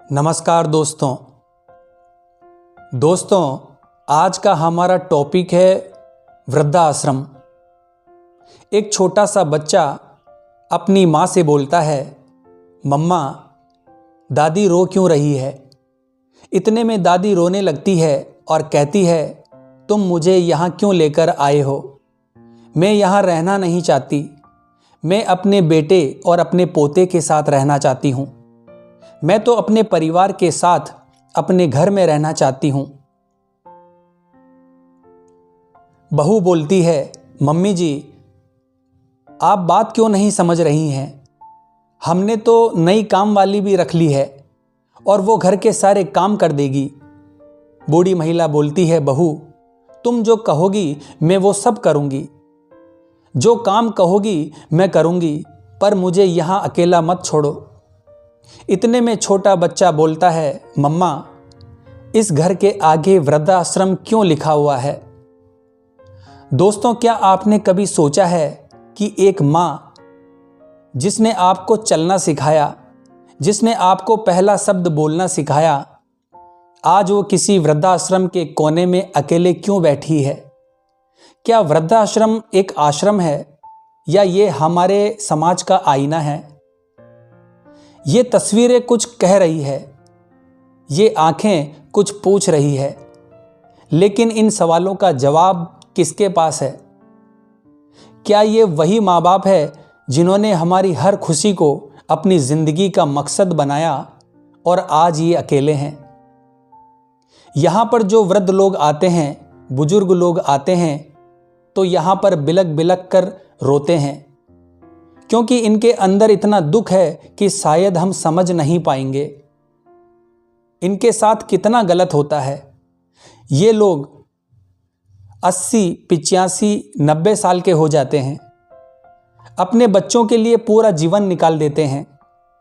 नमस्कार दोस्तों, आज का हमारा टॉपिक है वृद्धाश्रम। एक छोटा सा बच्चा अपनी माँ से बोलता है, मम्मा दादी रो क्यों रही है। इतने में दादी रोने लगती है और कहती है, तुम मुझे यहाँ क्यों लेकर आए हो। मैं यहाँ रहना नहीं चाहती। मैं अपने बेटे और अपने पोते के साथ रहना चाहती हूँ। मैं तो अपने परिवार के साथ अपने घर में रहना चाहती हूँ। बहू बोलती है, मम्मी जी आप बात क्यों नहीं समझ रही हैं। हमने तो नई काम वाली भी रख ली है और वो घर के सारे काम कर देगी। बूढ़ी महिला बोलती है, बहू तुम जो कहोगी मैं वो सब करूँगी। जो काम कहोगी मैं करूँगी, पर मुझे यहाँ अकेला मत छोड़ो। इतने में छोटा बच्चा बोलता है, मम्मा इस घर के आगे वृद्धाश्रम क्यों लिखा हुआ है। दोस्तों, क्या आपने कभी सोचा है कि एक माँ जिसने आपको चलना सिखाया, जिसने आपको पहला शब्द बोलना सिखाया, आज वो किसी वृद्धाश्रम के कोने में अकेले क्यों बैठी है। क्या वृद्धाश्रम एक आश्रम है या ये हमारे समाज का आईना है। ये तस्वीरें कुछ कह रही है, ये आंखें कुछ पूछ रही है, लेकिन इन सवालों का जवाब किसके पास है। क्या ये वही माँ बाप है जिन्होंने हमारी हर खुशी को अपनी जिंदगी का मकसद बनाया और आज ये अकेले हैं। यहाँ पर जो वृद्ध लोग आते हैं, बुजुर्ग लोग आते हैं, तो यहाँ पर बिलक बिलक कर रोते हैं, क्योंकि इनके अंदर इतना दुख है कि शायद हम समझ नहीं पाएंगे इनके साथ कितना गलत होता है। ये लोग 80, 85, 90 साल के हो जाते हैं, अपने बच्चों के लिए पूरा जीवन निकाल देते हैं,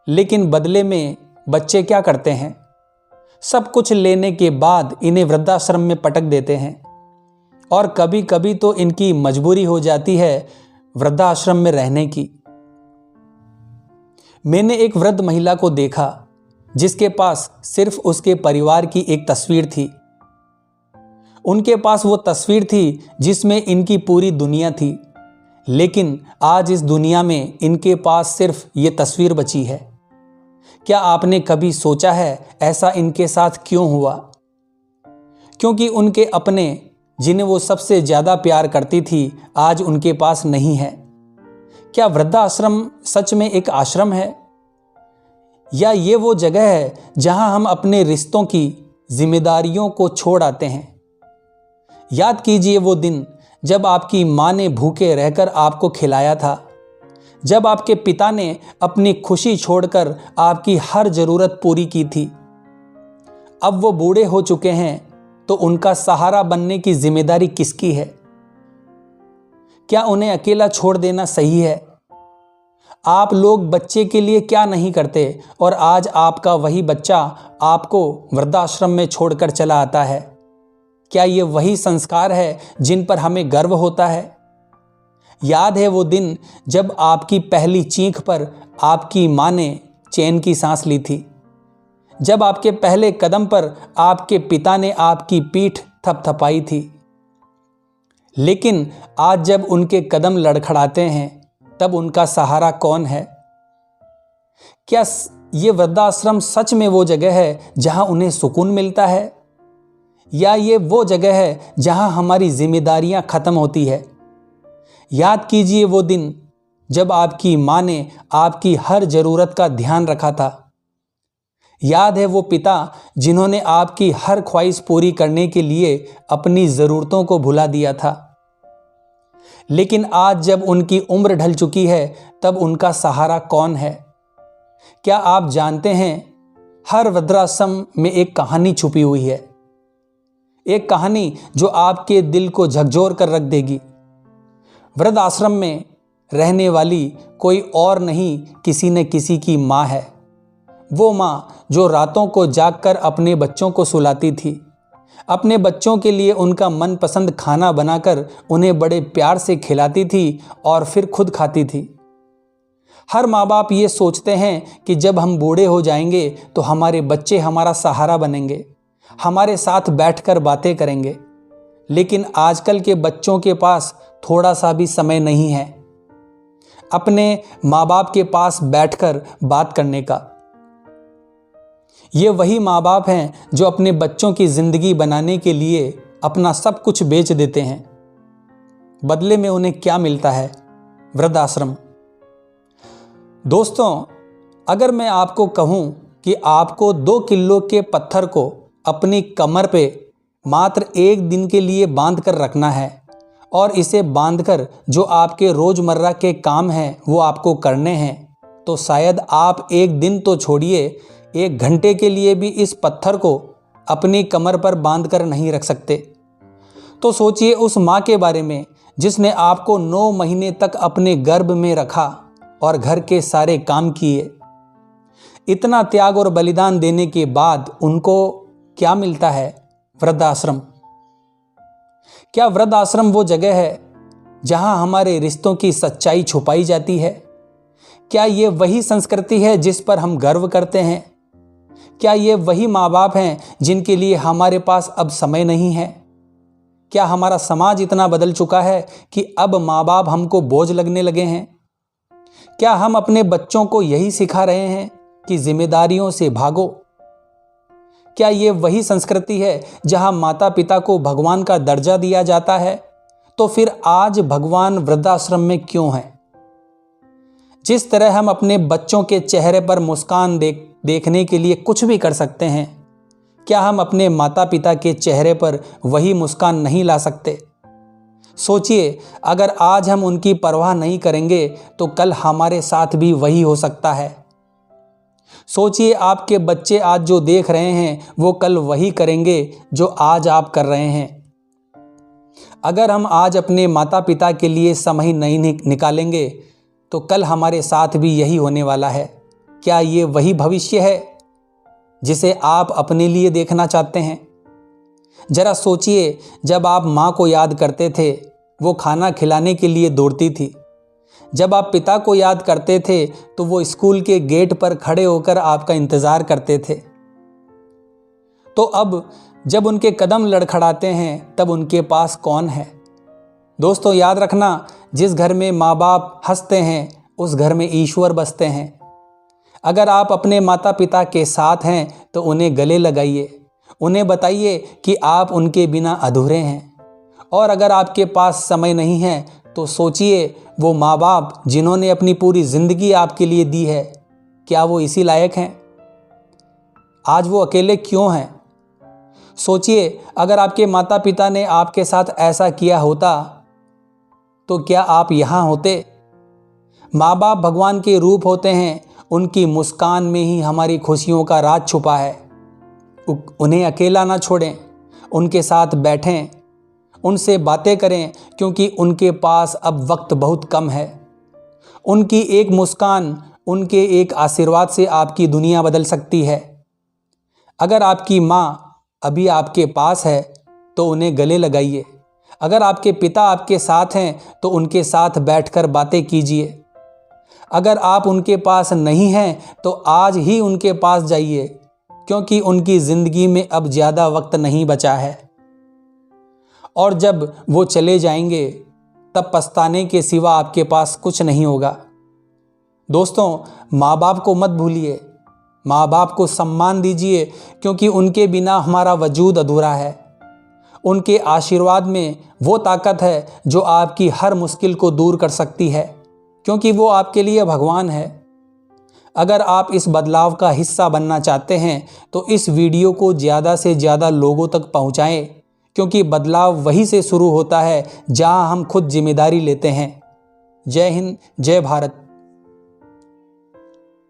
लेकिन बदले में बच्चे क्या करते हैं, सब कुछ लेने के बाद इन्हें वृद्धाश्रम में पटक देते हैं। और कभी कभी तो इनकी मजबूरी हो जाती है वृद्धाश्रम में रहने की। मैंने एक वृद्ध महिला को देखा जिसके पास सिर्फ उसके परिवार की एक तस्वीर थी। उनके पास वो तस्वीर थी जिसमें इनकी पूरी दुनिया थी, लेकिन आज इस दुनिया में इनके पास सिर्फ ये तस्वीर बची है। क्या आपने कभी सोचा है ऐसा इनके साथ क्यों हुआ। क्योंकि उनके अपने जिन्हें वो सबसे ज़्यादा प्यार करती थी आज उनके पास नहीं है। क्या वृद्धाश्रम सच में एक आश्रम है, या ये वो जगह है जहां हम अपने रिश्तों की जिम्मेदारियों को छोड़ आते हैं। याद कीजिए वो दिन जब आपकी माँ ने भूखे रहकर आपको खिलाया था, जब आपके पिता ने अपनी खुशी छोड़कर आपकी हर ज़रूरत पूरी की थी। अब वो बूढ़े हो चुके हैं तो उनका सहारा बनने की जिम्मेदारी किसकी है। क्या उन्हें अकेला छोड़ देना सही है। आप लोग बच्चे के लिए क्या नहीं करते और आज आपका वही बच्चा आपको वृद्धाश्रम में छोड़कर चला आता है। क्या ये वही संस्कार है जिन पर हमें गर्व होता है। याद है वो दिन जब आपकी पहली चीख पर आपकी माँ ने चैन की सांस ली थी, जब आपके पहले कदम पर आपके पिता ने आपकी पीठ थपथपाई थी। लेकिन आज जब उनके कदम लड़खड़ाते हैं तब उनका सहारा कौन है। क्या ये वृद्धाश्रम सच में वो जगह है जहां उन्हें सुकून मिलता है, या ये वो जगह है जहां हमारी जिम्मेदारियां खत्म होती है। याद कीजिए वो दिन जब आपकी माँ ने आपकी हर ज़रूरत का ध्यान रखा था। याद है वो पिता जिन्होंने आपकी हर ख्वाहिश पूरी करने के लिए अपनी ज़रूरतों को भुला दिया था। लेकिन आज जब उनकी उम्र ढल चुकी है तब उनका सहारा कौन है। क्या आप जानते हैं हर वृद्धाश्रम में एक कहानी छुपी हुई है, एक कहानी जो आपके दिल को झकझोर कर रख देगी। वृद्धाश्रम में रहने वाली कोई और नहीं, किसी न किसी की माँ है। वो माँ जो रातों को जागकर अपने बच्चों को सुलाती थी, अपने बच्चों के लिए उनका मनपसंद खाना बनाकर उन्हें बड़े प्यार से खिलाती थी और फिर खुद खाती थी। हर माँ बाप ये सोचते हैं कि जब हम बूढ़े हो जाएंगे तो हमारे बच्चे हमारा सहारा बनेंगे, हमारे साथ बैठकर बातें करेंगे। लेकिन आजकल के बच्चों के पास थोड़ा सा भी समय नहीं है अपने माँ बाप के पास बैठकर बात करने का। ये वही माँ बाप हैं जो अपने बच्चों की जिंदगी बनाने के लिए अपना सब कुछ बेच देते हैं। बदले में उन्हें क्या मिलता है? वृद्धाश्रम। दोस्तों, अगर मैं आपको कहूं कि आपको 2 किलो के पत्थर को अपनी कमर पे मात्र 1 दिन के लिए बांध कर रखना है और इसे बांधकर जो आपके रोज़मर्रा के काम हैं वो आपको करने हैं, तो शायद आप 1 दिन तो छोड़िए, 1 घंटे के लिए भी इस पत्थर को अपनी कमर पर बांध कर नहीं रख सकते। तो सोचिए उस माँ के बारे में जिसने आपको 9 महीने तक अपने गर्भ में रखा और घर के सारे काम किए। इतना त्याग और बलिदान देने के बाद उनको क्या मिलता है? वृद्धाश्रम। क्या वृद्धाश्रम वो जगह है जहां हमारे रिश्तों की सच्चाई छुपाई जाती है? क्या ये वही संस्कृति है जिस पर हम गर्व करते हैं? क्या ये वही माँ बाप हैं जिनके लिए हमारे पास अब समय नहीं है? क्या हमारा समाज इतना बदल चुका है कि अब माँ बाप हमको बोझ लगने लगे हैं? क्या हम अपने बच्चों को यही सिखा रहे हैं कि जिम्मेदारियों से भागो? क्या ये वही संस्कृति है जहां माता पिता को भगवान का दर्जा दिया जाता है? तो फिर आज भगवान वृद्धाश्रम में क्यों है? जिस तरह हम अपने बच्चों के चेहरे पर मुस्कान देखने के लिए कुछ भी कर सकते हैं, क्या हम अपने माता पिता के चेहरे पर वही मुस्कान नहीं ला सकते? सोचिए, अगर आज हम उनकी परवाह नहीं करेंगे तो कल हमारे साथ भी वही हो सकता है। सोचिए, आपके बच्चे आज जो देख रहे हैं वो कल वही करेंगे जो आज आप कर रहे हैं। अगर हम आज अपने माता पिता के लिए समय नहीं निकालेंगे तो कल हमारे साथ भी यही होने वाला है। क्या ये वही भविष्य है जिसे आप अपने लिए देखना चाहते हैं? जरा सोचिए, जब आप माँ को याद करते थे वो खाना खिलाने के लिए दौड़ती थी। जब आप पिता को याद करते थे तो वो स्कूल के गेट पर खड़े होकर आपका इंतज़ार करते थे। तो अब जब उनके कदम लड़खड़ाते हैं तब उनके पास कौन है? दोस्तों, याद रखना, जिस घर में माँ बाप हंसते हैं उस घर में ईश्वर बसते हैं। अगर आप अपने माता पिता के साथ हैं तो उन्हें गले लगाइए, उन्हें बताइए कि आप उनके बिना अधूरे हैं। और अगर आपके पास समय नहीं है तो सोचिए, वो माँ बाप जिन्होंने अपनी पूरी ज़िंदगी आपके लिए दी है, क्या वो इसी लायक हैं? आज वो अकेले क्यों हैं? सोचिए, अगर आपके माता पिता ने आपके साथ ऐसा किया होता तो क्या आप यहाँ होते? माँ बाप भगवान के रूप होते हैं, उनकी मुस्कान में ही हमारी खुशियों का राज छुपा है। उन्हें अकेला ना छोड़ें, उनके साथ बैठें, उनसे बातें करें, क्योंकि उनके पास अब वक्त बहुत कम है। उनकी एक मुस्कान, उनके एक आशीर्वाद से आपकी दुनिया बदल सकती है। अगर आपकी माँ अभी आपके पास है तो उन्हें गले लगाइए। अगर आपके पिता आपके साथ हैं तो उनके साथ बैठकर बातें कीजिए। अगर आप उनके पास नहीं हैं तो आज ही उनके पास जाइए, क्योंकि उनकी ज़िंदगी में अब ज़्यादा वक्त नहीं बचा है। और जब वो चले जाएंगे तब पछताने के सिवा आपके पास कुछ नहीं होगा। दोस्तों, माँ बाप को मत भूलिए, माँ बाप को सम्मान दीजिए, क्योंकि उनके बिना हमारा वजूद अधूरा है। उनके आशीर्वाद में वो ताकत है जो आपकी हर मुश्किल को दूर कर सकती है, क्योंकि वो आपके लिए भगवान है। अगर आप इस बदलाव का हिस्सा बनना चाहते हैं तो इस वीडियो को ज़्यादा से ज़्यादा लोगों तक पहुँचाएं, क्योंकि बदलाव वहीं से शुरू होता है जहां हम खुद जिम्मेदारी लेते हैं। जय हिंद, जय भारत।